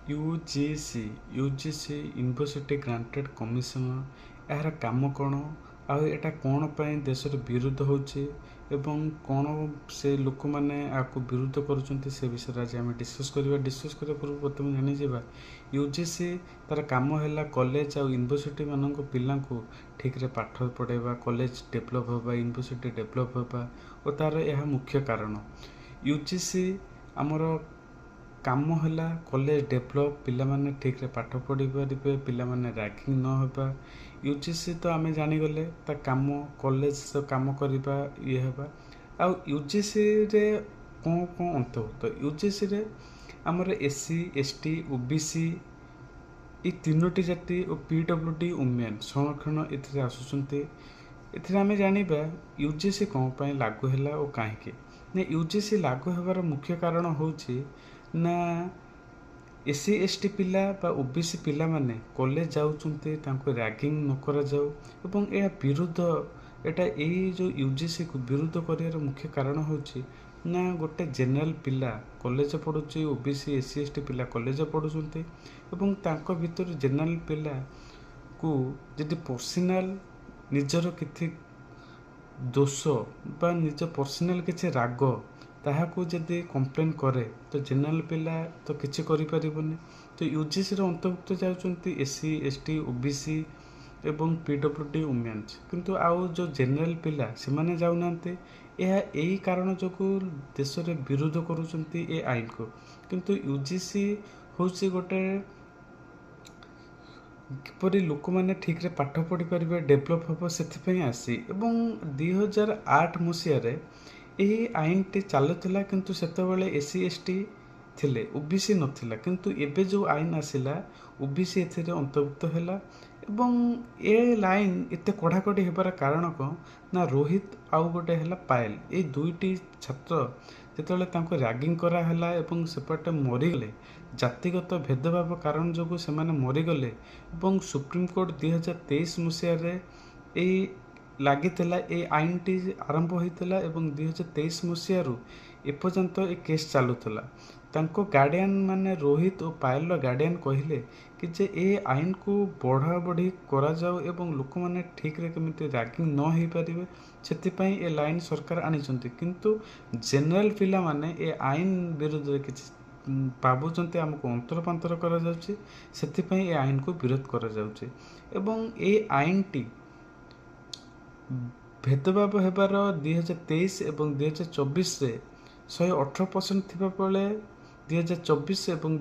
UGC university granted commission ଏହାର କାମ କ'ଣ ଆଉ ଏଇଟା କ'ଣ ପାଇଁ ଦେଶରେ ବିରୋଧ ହେଉଛି ଏବଂ କ'ଣ ସେ ଲୋକମାନେ ଆକୁ ବିରୋଧ କରୁଛନ୍ତି ସେ ବିଷୟରେ ଆଜି ଆମେ ଡିସ୍କସ୍ କରିବା ପୂର୍ବରୁ ପ୍ରଥମେ ଜାଣିଯିବା ୟୁଜିସି ତାର କାମ ହେଲା କଲେଜ ଆଉ ୟୁନିଭର୍ସିଟି ମାନଙ୍କ ପିଲାଙ୍କୁ ଠିକ୍ରେ ପାଠ ପଢ଼ାଇବା କଲେଜ ଡେଭଲପ୍ ହେବା ୟୁନିଭର୍ସିଟି ଡେଭଲପ୍ ହେବା ଓ ତାର ଏହା ମୁଖ୍ୟ କାରଣ ୟୁଜିସି ଆମର କାମ ହେଲା କଲେଜ ଡେଭଲପ୍ ପିଲାମାନେ ଠିକ୍ରେ ପାଠ ପଢ଼ି ପାରିବେ ପିଲାମାନେ ରାଗିଂ ନ ହେବା ୟୁଜିସି ତ ଆମେ ଜାଣିଗଲେ ତା କାମ କଲେଜ କାମ କରିବା ଇଏ ହେବା ଆଉ ୟୁଜିସିରେ କ'ଣ କ'ଣ ଅନ୍ତର୍ଭୁକ୍ତ ୟୁଜିସିରେ ଆମର ଏସ୍ସି ଏସ୍ଟି ଓବିସି এই ତିନୋଟି ଜାତି ଓ PWD ଓମେନ୍ ସଂରକ୍ଷଣ ଏଥିରେ ଆସୁଛନ୍ତି ଏଥିରେ ଆମେ ଜାଣିବା ୟୁଜିସି କ'ଣ ପାଇଁ ଲାଗୁ ହେଲା ଓ କାହିଁକି ନା ୟୁଜିସି ଲାଗୁ ହେବାର ମୁଖ୍ୟ କାରଣ ହେଉଛି ନା ଏସ୍ସି ଏସ୍ଟି ପିଲା ବା ଓବିସି ପିଲାମାନେ କଲେଜ ଯାଉଛନ୍ତି ତାଙ୍କୁ ରାଗିଂ ନ କରାଯାଉ ଏବଂ ଏହା ବିରୁଦ୍ଧ ଏଇଟା ଏଇ ଯେଉଁ ୟୁଜିସିକୁ ବିରୋଧ କରିବାର ମୁଖ୍ୟ କାରଣ ହେଉଛି ନା ଗୋଟେ ଜେନେରାଲ ପିଲା କଲେଜ ପଢ଼ୁଛି ଓବିସି ଏସ୍ସି ଏସ୍ଟି ପିଲା କଲେଜ ପଢ଼ୁଛନ୍ତି ଏବଂ ତାଙ୍କ ଭିତରୁ ଜେନେରାଲ ପିଲାକୁ ଯଦି ପର୍ସନାଲ ନିଜର କିଛି ଦୋଷ ବା ନିଜ ପର୍ସନାଲ କିଛି ରାଗ ତାହାକୁ ଯଦି କମ୍ପ୍ଲେନ୍ କରେ ତ ଜେନେରାଲ ପିଲା ତ କିଛି କରିପାରିବନି ତ ୟୁଜିସିର ଅନ୍ତର୍ଭୁକ୍ତ ଯାଉଛନ୍ତି ଏସ୍ସି ଏସ୍ଟି ଓବିସି ଏବଂ PWD ଓମେନ୍ସ କିନ୍ତୁ ଆଉ ଯେଉଁ ଜେନେରାଲ ପିଲା ସେମାନେ ଯାଉନାହାନ୍ତି ଏହା ଏହି କାରଣ ଯୋଗୁଁ ଦେଶରେ ବିରୋଧ କରୁଛନ୍ତି ଏ ଆଇନକୁ କିନ୍ତୁ ୟୁଜିସି ହେଉଛି ଗୋଟେ କିପରି ଲୋକମାନେ ଠିକ୍ରେ ପାଠ ପଢ଼ିପାରିବେ ଡେଭଲପ୍ ହେବ ସେଥିପାଇଁ ଆସି ଏବଂ 2008 ମସିହାରେ ଏହି ଆଇନଟି ଚାଲୁଥିଲା କିନ୍ତୁ ସେତେବେଳେ ଏସ୍ସି ଏସ୍ଟି ଥିଲେ ଓବିସି ନଥିଲା କିନ୍ତୁ ଏବେ ଯେଉଁ ଆଇନ ଆସିଲା ଓବିସି ଏଥିରେ ଅନ୍ତର୍ଭୁକ୍ତ ହେଲା ଏବଂ ଏ ଲାଇନ୍ ଏତେ କଡ଼ାକଡ଼ି ହେବାର କାରଣ କ'ଣ ନା ରୋହିତ ଆଉ ଗୋଟେ ହେଲା ପାୟଲ ଏଇ ଦୁଇଟି ଛାତ୍ର ଯେତେବେଳେ ତାଙ୍କୁ ରାଗିଂ କରାହେଲା ଏବଂ ସେପଟେ ମରିଗଲେ ଜାତିଗତ ଭେଦଭାବ କାରଣ ଯୋଗୁଁ ସେମାନେ ମରିଗଲେ ଏବଂ ସୁପ୍ରିମକୋର୍ଟ 2023 ମସିହାରେ ଏଇ ଲାଗିଥିଲା এই ଆଇନଟି ଆରମ୍ଭ ହୋଇଥିଲା ଏବଂ 2023 ମସିହାରୁ ଏପର୍ଯ୍ୟନ୍ତ ଏ କେସ୍ ଚାଲୁଥିଲା ତାଙ୍କ ଗାର୍ଡ଼ିଆନ୍ ମାନେ ରୋହିତ ଓ ପାୟଲର ଗାର୍ଡ଼ିଆନ୍ କହିଲେ କି ଯେ ଏ ଆଇନକୁ ବଢ଼ାବଢ଼ି କରାଯାଉ ଏବଂ ଲୋକମାନେ ଠିକ୍ରେ କେମିତି ରାଗିଂ ନ ହୋଇପାରିବେ ସେଥିପାଇଁ ଏ ଲାଇନ୍ ସରକାର ଆଣିଛନ୍ତି କିନ୍ତୁ ଜେନେରାଲ ପିଲାମାନେ ଏ ଆଇନ ବିରୁଦ୍ଧରେ କିଛି ଭାବୁଛନ୍ତି ଆମକୁ ଅନ୍ତରପାନ୍ତର କରାଯାଉଛି ସେଥିପାଇଁ ଏ ଆଇନକୁ ବିରୋଧ କରାଯାଉଛି ଏବଂ ଏ ଆଇନଟି ଭେଦଭାବ ହେବାର 2023 ଏବଂ 2024ରେ 118% ଥିବା ବେଳେ 2024 ଏବଂ